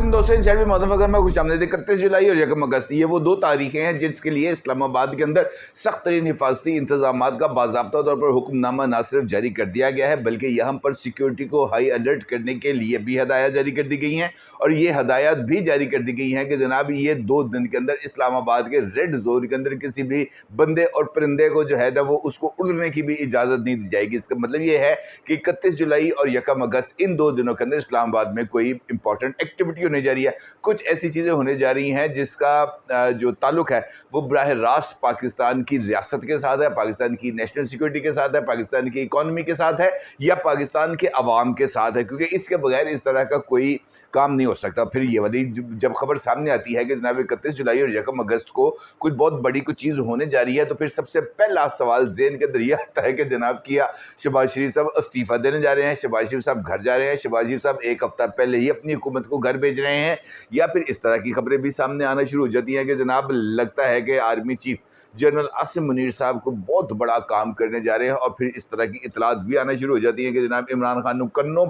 नाज़रीन दोस्तों इंशाअल्लाह मौसम अगर मैं कुछ आमदे 31 जुलाई और 1 अगस्त ये वो दो तारीखें हैं जिसके लिए इस्लामाबाद के अंदर सख्त तरीन हिफाजती इंतजाम का बाज़ाब्ता तौर पर हुक्मनामा ना सिर्फ जारी कर दिया गया है बल्कि यहाँ पर सिक्योरिटी को हाई अलर्ट करने के लिए भी हदायत जारी कर दी गई हैं। और ये हदायत भी जारी कर दी गई हैं कि जनाब ये 2 दिन के अंदर इस्लामाबाद के रेड जोन के अंदर किसी भी बंदे और परिंदे को जो है ना वो उसको उड़ने की भी इजाज़त नहीं दी जाएगी। इसका मतलब ये है कि 31 जुलाई और 1 अगस्त इन 2 दिनों के अंदर इस्लामाबाद में कोई इंपॉर्टेंट एक्टिविटी होने जा रही है। कुछ ऐसी चीज़ें होने जा रही हैं जिसका जो ताल्लुक है वो बराह रास्त पाकिस्तान की रियासत के साथ है, पाकिस्तान की नेशनल सिक्योरिटी के साथ है, पाकिस्तान की इकॉनमी के साथ है या पाकिस्तान के अवाम के साथ है, क्योंकि इसके बगैर इस तरह का कोई काम नहीं हो सकता। फिर ये वाली जब खबर सामने आती है कि जनाब 31 जुलाई और 1 अगस्त को कुछ बहुत बड़ी कुछ चीज़ होने जा रही है, तो फिर सबसे पहला सवाल ज़हन के अंदर यह आता है कि जनाब किया शहबाज शरीफ साहब इस्तीफ़ा देने जा रहे हैं, शहबाज शरीफ साहब घर जा रहे हैं, शहबाज शरीफ साहब एक हफ्ता पहले ही अपनी हुकूमत को घर भेज रहे हैं, या फिर इस तरह की खबरें भी सामने आना शुरू हो जाती हैं कि जनाब लगता है कि army chief general Asim Munir साहब को बहुत बड़ा काम करने जा रहे हैं। और फिर इस तरह की इतलात भी आना शुरू हो जाती हैं कि जनाब इमरान खान को कन्नों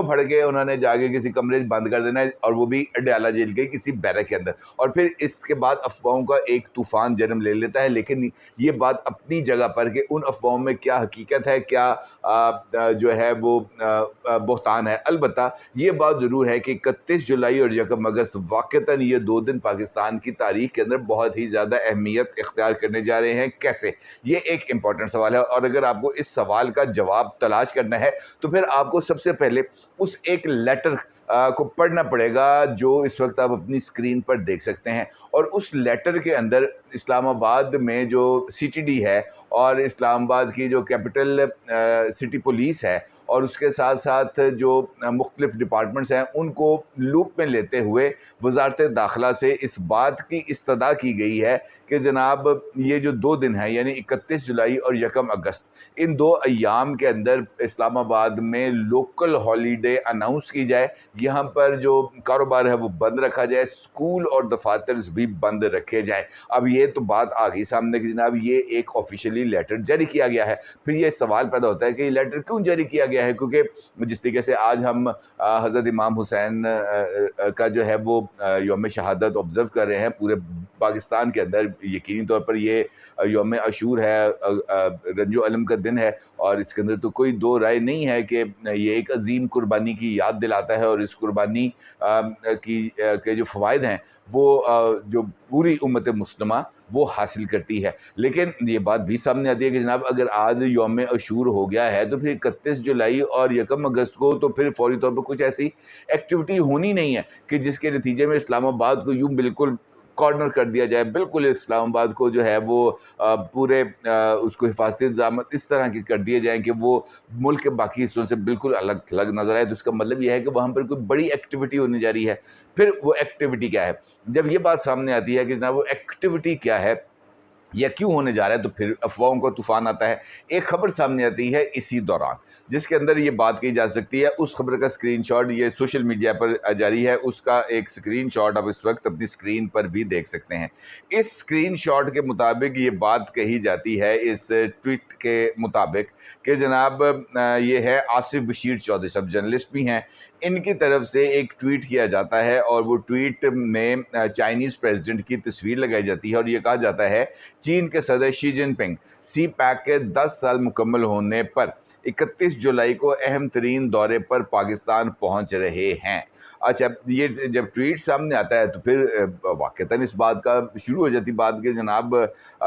फड़ के उन्होंने जाके किसी कमरे बंद कर देना है, और वो भी अडयाला जेल के किसी बैरक के अंदर। और फिर इसके बाद अफवाहों का एक तूफ़ान जन्म ले लेता है। लेकिन ये बात अपनी जगह पर कि उन अफवाहों में क्या हकीकत है, क्या जो है वो बहतान है। अलबत्ता ये बात ज़रूर है कि 31 जुलाई और 1 अगस्त वाक़तन ये 2 दिन पाकिस्तान की तारीख के अंदर बहुत ही ज़्यादा अहमियत इख्तियार करने जा रहे हैं। कैसे? ये एक इम्पॉर्टेंट सवाल है, और अगर आपको इस सवाल का जवाब तलाश करना है तो फिर आपको सबसे पहले उस एक लेटर को पढ़ना पड़ेगा जो इस वक्त आप अपनी स्क्रीन पर देख सकते हैं। और उस लेटर के अंदर इस्लामाबाद में जो सीटीडी है और इस्लामाबाद की जो कैपिटल सिटी पुलिस है और उसके साथ साथ जो मुख्तलिफ डिपार्टमेंट्स हैं उनको लूप में लेते हुए वजारत दाखिला से इस बात की इस्तदा की गई है कि जनाब ये जो 2 दिन हैं यानी 31 जुलाई और 1 अगस्त, इन 2 अय्याम के अंदर इस्लामाबाद में लोकल हॉलीडे अनाउंस की जाए, यहाँ पर जो कारोबार है वो बंद रखा जाए, स्कूल और दफातर भी बंद रखे जाए। अब ये तो बात आ गई सामने कि जनाब ये एक ऑफिशियली लेटर जारी किया गया है। फिर ये सवाल पैदा होता है कि ये लेटर क्यों जारी किया गया है, क्योंकि जिस तरीके से आज हम हज़रत इमाम हुसैन का जो है वो यौम शहादत ऑब्ज़र्व कर रहे हैं पूरे पाकिस्तान के अंदर, यकीनी तौर पर ये यौम अशूर है, रंजो अलम का दिन है, और इसके अंदर तो कोई दो राय नहीं है कि ये एक अजीम कुर्बानी की याद दिलाता है। और इस कुर्बानी के जो फ़वाइद हैं वो जो पूरी उम्मत मुस्लिमा वो हासिल करती है। लेकिन ये बात भी सामने आती है कि जनाब अगर आज यौम अशूर हो गया है तो फिर 31 जुलाई और 1 अगस्त को तो फिर फौरी तौर पर कुछ ऐसी एक्टिविटी होनी नहीं है कि जिसके नतीजे में इस्लामाबाद को यूँ बिल्कुल कॉर्नर कर दिया जाए, बिल्कुल इस्लामाबाद को जो है वो पूरे उसको हिफाजती इंतजाम इस तरह के कर दिए जाएँ कि वो मुल्क के बाकी हिस्सों से बिल्कुल अलग थलग नज़र आए। तो इसका मतलब ये है कि वहाँ पर कोई बड़ी एक्टिविटी होने जा रही है। फिर वो एक्टिविटी क्या है? जब ये बात सामने आती है कि जनाब वो एक्टिविटी क्या है या क्यों होने जा रहा है, तो फिर अफवाहों का तूफ़ान आता है। एक खबर सामने आती है इसी दौरान जिसके अंदर ये बात की जा सकती है, उस खबर का स्क्रीनशॉट ये सोशल मीडिया पर जारी है, उसका एक स्क्रीनशॉट आप इस वक्त अपनी स्क्रीन पर भी देख सकते हैं। इस स्क्रीनशॉट के मुताबिक ये बात कही जाती है, इस ट्वीट के मुताबिक, कि जनाब ये है आसिफ बशीर चौधरी साहब, जर्नलिस्ट भी हैं, इनकी तरफ से एक ट्वीट किया जाता है और वो ट्वीट में चाइनीज़ प्रेसिडेंट की तस्वीर लगाई जाती है और ये कहा जाता है चीन के सदर शी जिनपिंग सी पैक के 10 साल मुकम्मल होने पर 31 जुलाई को अहम तरीन दौरे पर पाकिस्तान पहुंच रहे हैं। अच्छा, ये जब ट्वीट सामने आता है तो फिर वाक़तन इस बात का शुरू हो जाती बात कि जनाब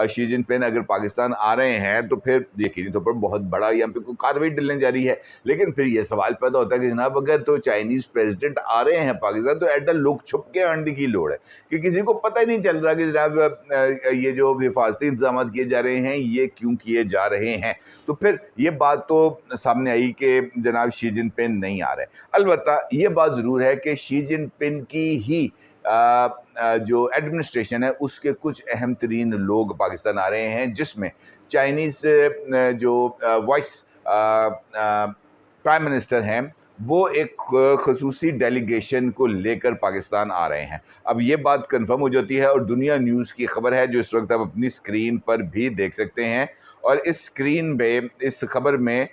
शी जिनपिंग अगर पाकिस्तान आ रहे हैं तो फिर यकीनी तौर पर बहुत बड़ा यहाँ पे कोई कार्रवाई डलने जा रही है। लेकिन फिर ये सवाल पैदा होता है कि जनाब अगर तो चाइनीज़ प्रेसिडेंट आ रहे हैं पाकिस्तान तो एडा लुक छुप के आने की लोड़ है कि किसी को पता ही नहीं चल रहा कि जनाब ये जो हिफाजती इंतजाम किए जा रहे हैं ये क्यों किए जा रहे हैं। तो फिर ये बात तो सामने आई कि जनाब शी जिनपिंग नहीं आ रहे। अलबत्ता ये बात ज़रूर है कि शी जिनपिंग की ही जो एडमिनिस्ट्रेशन है उसके कुछ अहम तरीन लोग पाकिस्तान आ रहे हैं, जिसमें चाइनीज़ जो वाइस प्राइम मिनिस्टर हैं वो एक ख़ुसूसी डेलीगेशन को लेकर पाकिस्तान आ रहे हैं। अब ये बात कंफर्म हो जाती है और दुनिया न्यूज़ की खबर है जो इस वक्त आप अपनी स्क्रीन पर भी देख सकते हैं। اور اس اسکرین پہ اس خبر میں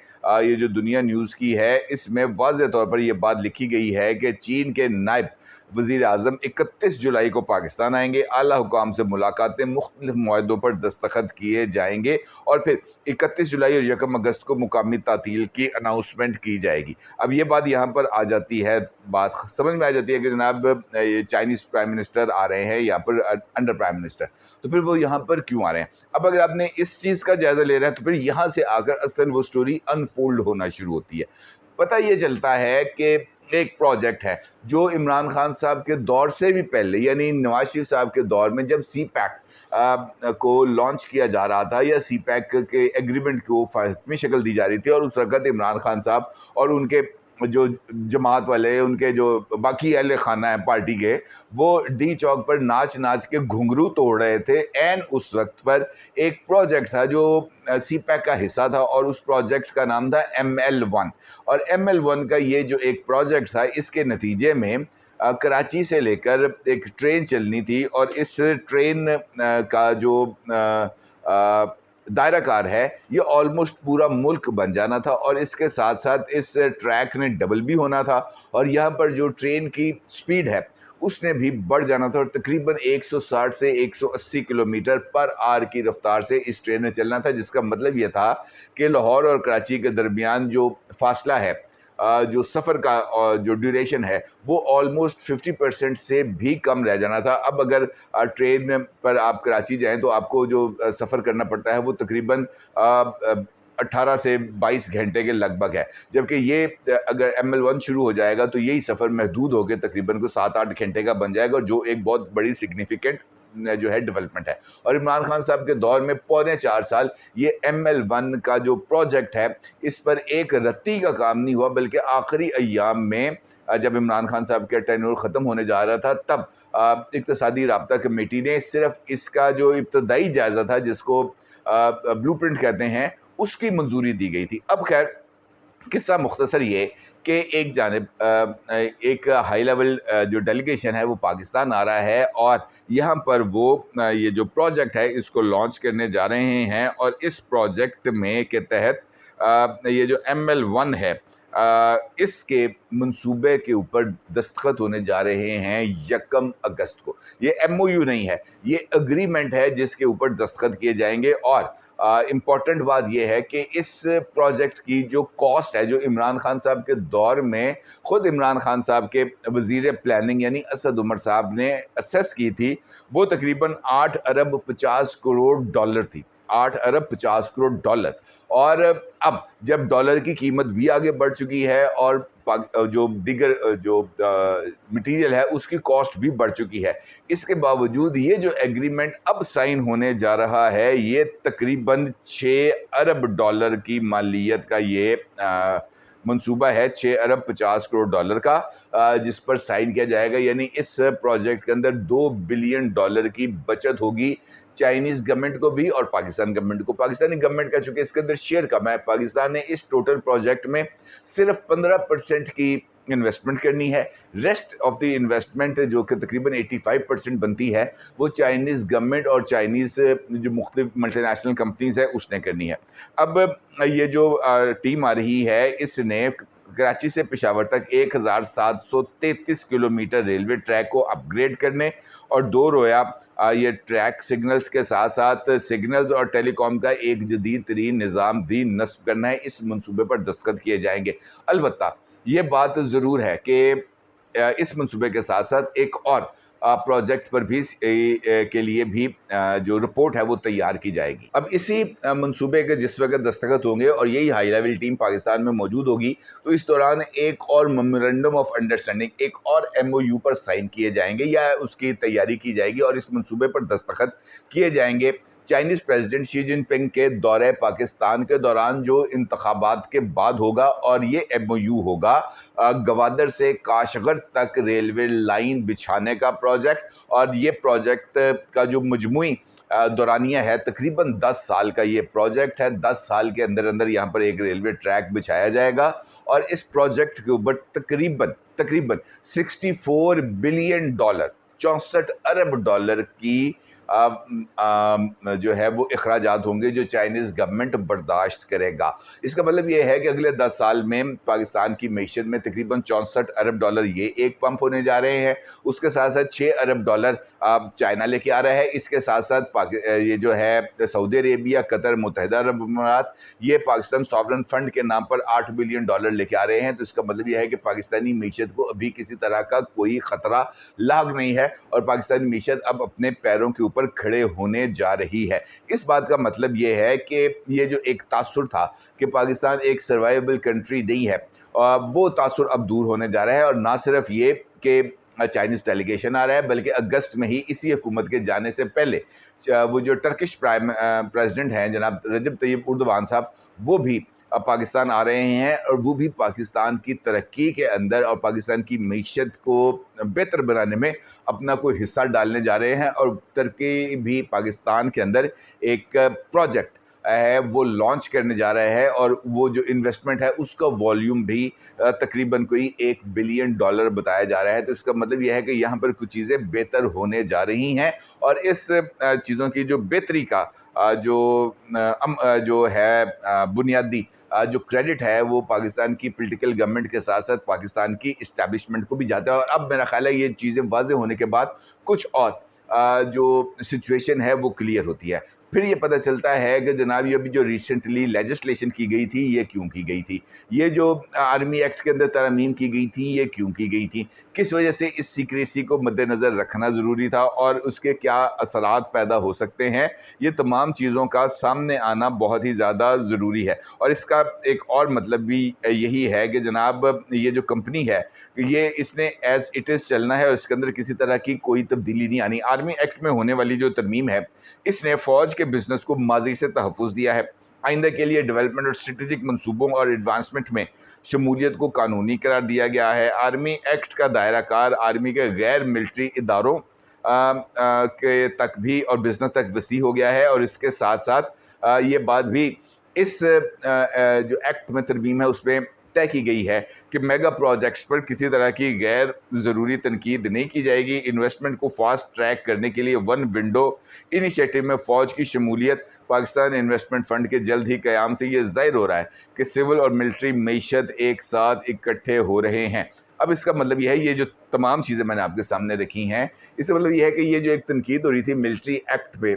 یہ جو دنیا نیوز کی ہے اس میں واضح طور پر یہ بات لکھی گئی ہے کہ چین کے نائب وزیر اعظم 31 جولائی کو پاکستان آئیں گے، اعلیٰ حکام سے ملاقاتیں، مختلف معاہدوں پر دستخط کیے جائیں گے اور پھر 31 جولائی اور 1 اگست کو مقامی تعطیل کی اناؤنسمنٹ کی جائے گی۔ اب یہ بات یہاں پر آ جاتی ہے، بات سمجھ میں آ جاتی ہے کہ جناب چائنیز پرائم منسٹر آ رہے ہیں یہاں پر انڈر پرائم منسٹر، تو پھر وہ یہاں پر کیوں آ رہے ہیں؟ اب اگر آپ نے اس چیز کا جائزہ لے رہے ہیں تو پھر یہاں سے آ کر اصل وہ سٹوری انفولڈ ہونا شروع ہوتی ہے۔ پتہ یہ چلتا ہے کہ ایک پروجیکٹ ہے جو عمران خان صاحب کے دور سے بھی پہلے، یعنی نواز شریف صاحب کے دور میں جب سی پیک کو لانچ کیا جا رہا تھا یا سی پیک کے ایگریمنٹ کو فاتمی شکل دی جا رہی تھی، اور اس وقت عمران خان صاحب اور ان کے جو جماعت والے، ان کے جو باقی اہل خانہ ہیں پارٹی کے، وہ ڈی چوک پر ناچ ناچ کے گھنگرو توڑ رہے تھے۔ این اس وقت پر ایک پروجیکٹ تھا جو سی پیک کا حصہ تھا اور اس پروجیکٹ کا نام تھا ML1، اور ML1 کا یہ جو ایک پروجیکٹ تھا اس کے نتیجے میں کراچی سے لے کر ایک ٹرین چلنی تھی، اور اس ٹرین کا جو دائرہ کار ہے یہ آلموسٹ پورا ملک بن جانا تھا، اور اس کے ساتھ ساتھ اس ٹریک نے ڈبل بھی ہونا تھا، اور یہاں پر جو ٹرین کی سپیڈ ہے اس نے بھی بڑھ جانا تھا، اور تقریباً 160 سے 180 کلومیٹر پر آر کی رفتار سے اس ٹرین نے چلنا تھا، جس کا مطلب یہ تھا کہ لاہور اور کراچی کے درمیان جو فاصلہ ہے، جو سفر کا جو ڈیوریشن ہے، وہ آلموسٹ 50% سے بھی کم رہ جانا تھا۔ اب اگر ٹرین پر آپ کراچی جائیں تو آپ کو جو سفر کرنا پڑتا ہے وہ تقریباً 18 سے 22 گھنٹے کے لگ بھگ ہے، جبکہ یہ اگر ML1 شروع ہو جائے گا تو یہی سفر محدود ہو کے تقریباً کو 7-8 گھنٹے کا بن جائے گا، جو ایک بہت بڑی سگنیفیکنٹ جو ہے ڈیولپمنٹ ہے۔ اور عمران خان صاحب کے دور میں 4.25 سال یہ ML1 کا جو پروجیکٹ ہے اس پر ایک رتی کا کام نہیں ہوا، بلکہ آخری ایام میں جب عمران خان صاحب کا ٹینور ختم ہونے جا رہا تھا تب اقتصادی رابطہ کمیٹی نے صرف اس کا جو ابتدائی جائزہ تھا، جس کو بلو پرنٹ کہتے ہیں، اس کی منظوری دی گئی تھی۔ اب خیر قصہ مختصر یہ کہ ایک جانب ایک ہائی لیول جو ڈیلیگیشن ہے وہ پاکستان آ رہا ہے، اور یہاں پر وہ یہ جو پروجیکٹ ہے اس کو لانچ کرنے جا رہے ہیں، اور اس پروجیکٹ میں کے تحت یہ جو ML1 ہے اس کے منصوبے کے اوپر دستخط ہونے جا رہے ہیں 1 اگست کو۔ یہ MOU نہیں ہے، یہ اگریمنٹ ہے جس کے اوپر دستخط کیے جائیں گے، اور امپورٹنٹ بات یہ ہے کہ اس پروجیکٹ کی جو کاسٹ ہے، جو عمران خان صاحب کے دور میں خود عمران خان صاحب کے وزیر پلاننگ یعنی اسد عمر صاحب نے اسیس کی تھی، وہ تقریباً 8 ارب 50 کروڑ ڈالر تھی۔ 8 ارب 50 کروڑ ڈالر، اور اب جب ڈالر کی قیمت بھی آگے بڑھ چکی ہے اور جو دیگر جو مٹیریل ہے اس کی کاسٹ بھی بڑھ چکی ہے، اس کے باوجود یہ جو ایگریمنٹ اب سائن ہونے جا رہا ہے یہ تقریباً 6 ارب ڈالر کی مالیت کا یہ منصوبہ ہے، 6 ارب 50 کروڑ ڈالر کا، جس پر سائن کیا جائے گا۔ یعنی اس پروجیکٹ کے اندر $2 بلین کی بچت ہوگی چائنیز گورنمنٹ کو بھی اور پاکستان گورنمنٹ کو۔ پاکستانی گورنمنٹ کا چونکہ اس کے اندر شیئر کم ہے، پاکستان نے اس ٹوٹل پروجیکٹ میں صرف 15% کی انویسٹمنٹ کرنی ہے، ریسٹ آف دی انویسٹمنٹ جو کہ تقریباً 85% بنتی ہے وہ چائنیز گورنمنٹ اور چائنیز جو مختلف ملٹی نیشنل کمپنیز ہے اس نے کرنی ہے۔ اب یہ جو ٹیم آ رہی ہے اس نے کراچی سے پشاور تک 1733 کلومیٹر ریلوے ٹریک کو اپ گریڈ کرنے اور 2 رویا یہ ٹریک سگنلز کے ساتھ ساتھ سگنلز اور ٹیلی کام کا ایک جدید ترین نظام بھی نصب کرنا ہے۔ اس منصوبے پر دستخط کیے جائیں گے۔ البتہ یہ بات ضرور ہے کہ اس منصوبے کے ساتھ ساتھ ایک اور پروجیکٹ پر بھی کے لیے بھی جو رپورٹ ہے وہ تیار کی جائے گی۔ اب اسی منصوبے کے جس وقت دستخط ہوں گے اور یہی ہائی لیول ٹیم پاکستان میں موجود ہوگی تو اس دوران ایک اور میمورنڈم آف انڈرسٹینڈنگ، ایک اور MOU پر سائن کیے جائیں گے یا اس کی تیاری کی جائے گی، اور اس منصوبے پر دستخط کیے جائیں گے چائنیز پریزیڈنٹ شی جن پنگ کے دورہ پاکستان کے دوران جو انتخابات کے بعد ہوگا، اور یہ MOU ہوگا گوادر سے کاشغر تک ریلوے لائن بچھانے کا پروجیکٹ، اور یہ پروجیکٹ کا جو مجموعی دورانیہ ہے تقریباً 10 سال کا یہ پروجیکٹ ہے۔ 10 سال کے اندر اندر یہاں پر ایک ریلوے ٹریک بچھایا جائے گا، اور اس پروجیکٹ کے اوپر تقریباً $64 بلین 64 ارب ڈالر کی जो है वो अखराजात होंगे जो चाइनीज़ गवर्नमेंट बर्दाश्त करेगा। इसका मतलब ये है कि अगले 10 साल में पाकिस्तान की मईशत में तकरीबन 64 अरब डॉलर ये एक पंप होने जा रहे हैं। उसके साथ साथ 6 अरब डॉलर चाइना लेके आ रहा है। इसके साथ साथ ये जो है सऊदी अरेबिया, कतर, मुत्तहिदा अरब अमारात, ये पाकिस्तान सॉवरन फंड के नाम पर 8 बिलियन डॉलर लेके आ रहे हैं। तो इसका मतलब ये है कि पाकिस्तानी मईशत को अभी किसी तरह का कोई ख़तरा लाग नहीं है और पाकिस्तानी मईशत अब अपने पैरों के ऊपर खड़े होने जा रही है। इस बात का मतलब ये है कि ये जो एक तासुर था कि पाकिस्तान एक सर्वाइवेबल कंट्री नहीं है, वो तासुर अब दूर होने जा रहा है। और ना सिर्फ ये कि चाइनीज़ डेलीगेशन आ रहा है, बल्कि अगस्त में ही इसी हुकूमत के जाने से पहले वो जो टर्किश प्रेसिडेंट हैं जनाब रजब तैयब उर्दवान साहब, वो भी पाकिस्तान आ रहे हैं और वो भी पाकिस्तान की तरक्की के अंदर और पाकिस्तान की मईशत को बेहतर बनाने में अपना कोई हिस्सा डालने जा रहे हैं। और टर्की भी पाकिस्तान के अंदर एक प्रोजेक्ट है वो लॉन्च करने जा रहा है और वो जो इन्वेस्टमेंट है उसका वॉल्यूम भी तकरीबन कोई 1 बिलियन डॉलर बताया जा रहा है। तो इसका मतलब यह है कि यहाँ पर कुछ चीज़ें बेहतर होने जा रही हैं और इस चीज़ों की जो बेहतरी का जो है बुनियादी जो क्रेडिट है वो पाकिस्तान की पॉलिटिकल गवर्नमेंट के साथ साथ पाकिस्तान की इस्टेब्लिशमेंट को भी जाता है। और अब मेरा ख्याल है ये चीज़ें वाज़ेह होने के बाद कुछ और जो सिचुएशन है वो क्लियर होती है। फिर ये पता चलता है कि जनाब ये अभी जो रिसेंटली लेजिस्लेशन की गई थी ये क्यों की गई थी, ये जो आर्मी एक्ट के अंदर तरमीम की गई थी ये क्यों की गई थी, किस वजह से इस सीक्रेसी को मद्देनज़र रखना ज़रूरी था और उसके क्या असरात पैदा हो सकते हैं, ये तमाम चीज़ों का सामने आना बहुत ही ज़्यादा ज़रूरी है। और इसका एक और मतलब भी यही है कि जनाब ये जो कंपनी है ये इसने एज़ इट इज़ चलना है और इसके अंदर किसी तरह की कोई तब्दीली नहीं आनी। आर्मी एक्ट में होने वाली जो तरमीम है इसने फ़ौज के बिज़नेस को माज़ी से तहफ़्फ़ुज़ दिया है, आइंदा के लिए डेवलपमेंट और स्ट्रेटेजिक मंसूबों और एडवांसमेंट में शमूलियत को कानूनी करार दिया गया है। आर्मी एक्ट का दायरा कार आर्मी के गैर मिलिट्री इदारों के तक भी और बिज़नेस तक वसी हो गया है। और इसके साथ साथ ये बात भी इस जो एक्ट में तरमीम है उसमें तय की गई है कि मेगा प्रोजेक्ट्स पर किसी तरह की गैर ज़रूरी तनकीद नहीं की जाएगी। इन्वेस्टमेंट को फास्ट ट्रैक करने के लिए वन विंडो इनिशिएटिव में फ़ौज की शमूलियत पाकिस्तान इन्वेस्टमेंट फ़ंड के जल्द ही क़याम से ये ज़ाहिर हो रहा है कि सिविल और मिलिट्री मईशत एक साथ इकट्ठे हो रहे हैं। अब इसका मतलब यह है ये जो तमाम चीज़ें मैंने आपके सामने रखी हैं, इसका मतलब यह है कि ये जो एक तनकीद हो रही थी मिलिट्री एक्ट पे,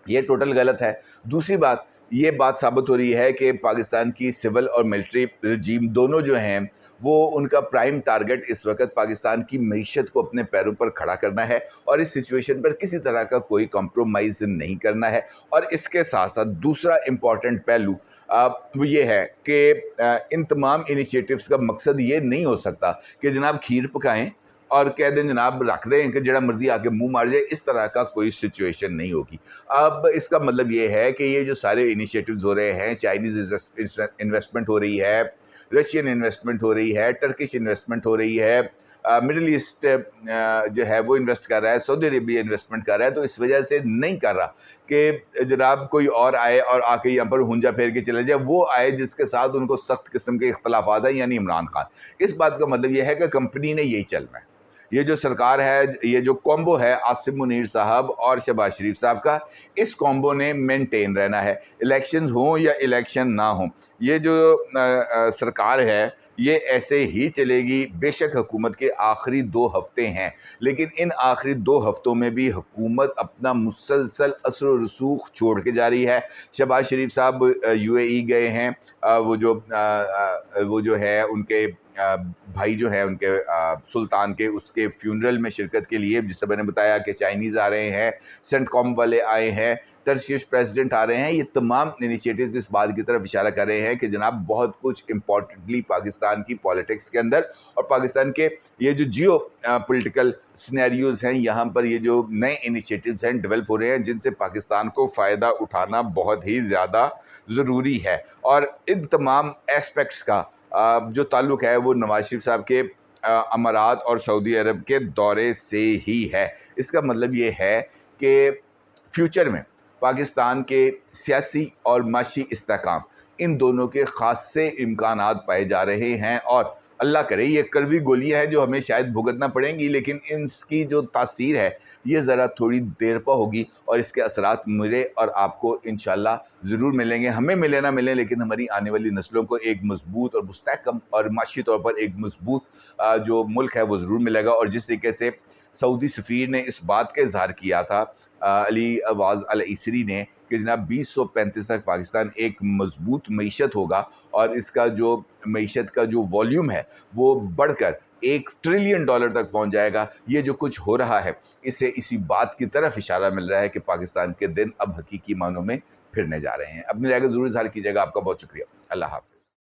ये टोटल गलत है। दूसरी बात ये बात साबित हो रही है कि पाकिस्तान की सिविल और मिलिट्री रजीम दोनों जो हैं वो उनका प्राइम टारगेट इस वक्त पाकिस्तान की मईशत को अपने पैरों पर खड़ा करना है और इस सिचुएशन पर किसी तरह का कोई कॉम्प्रोमाइज़ नहीं करना है। और इसके साथ साथ दूसरा इम्पॉर्टेंट पहलू वो ये है कि इन तमाम इनिशिएटिव्स का मकसद ये नहीं हो सकता कि जनाब खीर पकाएं और कह दें जनाब रख दें कि जड़ा मर्जी आके मुंह मार जाए, इस तरह का कोई सिचुएशन नहीं होगी। अब इसका मतलब ये है कि ये जो सारे इनिशिएटिव्स हो रहे हैं, चाइनीज़ इन्वेस्टमेंट हो रही है, रशियन इन्वेस्टमेंट हो रही है, टर्किश इन्वेस्टमेंट हो रही है, मिडिल ईस्ट जो है वो इन्वेस्ट कर रहा है, सऊदी अरेबिया इन्वेस्टमेंट कर रहा है। तो इस वजह से नहीं कर रहा कि जनाब कोई और आए और आके यहाँ पर हुंजा फेर के चले जाए, वो आए जिसके साथ उनको सख्त किस्म के इख्तलाफात हैं, यानी इमरान खान। इस बात का मतलब ये है कि कंपनी ने यही चलना है। ये जो सरकार है, ये जो कॉम्बो है आसिम मुनीर साहब और शहबाज शरीफ साहब का, इस कॉम्बो ने मेंटेन रहना है, इलेक्शंस हों या इलेक्शन ना हों। ये जो सरकार है ये ऐसे ही चलेगी। बेशक हुकूमत के आखिरी 2 हफ्ते हैं, लेकिन इन आखिरी 2 हफ्तों में भी हुकूमत अपना मुसलसल असर व रसूख छोड़ के जा रही है। शहबाज शरीफ साहब UAE गए हैं, वो जो है उनके भाई जो है उनके सुल्तान के उसके फ्यूनरल में शिरकत के लिए, जिससे मैंने बताया कि चाइनीज़ आ रहे हैं, सेंटकॉम वाले आए हैं, टर्किश प्रेसिडेंट आ रहे हैं। ये तमाम इनिशिएटिव्स इस बात की तरफ इशारा कर रहे हैं कि जनाब बहुत कुछ इम्पॉर्टेंटली पाकिस्तान की पॉलिटिक्स के अंदर और पाकिस्तान के ये जो जियो पॉलिटिकल सिनेरियोज़ हैं, यहाँ पर ये जो नए इनिशिएटिव्स हैं डेवलप हो रहे हैं, जिनसे पाकिस्तान को फ़ायदा उठाना बहुत ही ज़्यादा ज़रूरी है। और इन तमाम एस्पेक्ट्स का जो ताल्लुक़ है वो नवाज शरीफ साहब के अमारात और सऊदी अरब के दौरे से ही है। इसका मतलब ये है कि फ्यूचर में पाकिस्तान के सियासी और माशी इस्तेहकाम इन दोनों के ख़ासे इम्कानात पाए जा रहे हैं। और अल्लाह करे ये कड़वी गोलियां हैं जो हमें शायद भुगतना पड़ेंगी, लेकिन इसकी जो तासीर है ये ज़रा थोड़ी देर पर होगी और इसके असरात मुझे और आपको इंशाल्लाह ज़रूर मिलेंगे। हमें मिले ना मिले, लेकिन हमारी आने वाली नस्लों को एक मजबूत और मुस्तहकम और माशी तौर पर एक मजबूत जो मुल्क है वो ज़रूर मिलेगा। और जिस तरीके से सऊदी सफ़ीर ने इस बात का इजहार किया था अली अवाज़ अल इसरी ने कि जनाब 2035 तक पाकिस्तान एक मजबूत मईशत होगा और इसका जो मईशत का जो वॉल्यूम है वो बढ़कर $1 ट्रिलियन तक पहुंच जाएगा। ये जो कुछ हो रहा है इससे इसी बात की तरफ इशारा मिल रहा है कि पाकिस्तान के दिन अब हकीकी मानों में फिरने जा रहे हैं। अपनी राय का ज़रूर इजहार कीजिएगा। आपका बहुत शुक्रिया। अल्लाह हाफ़िज़।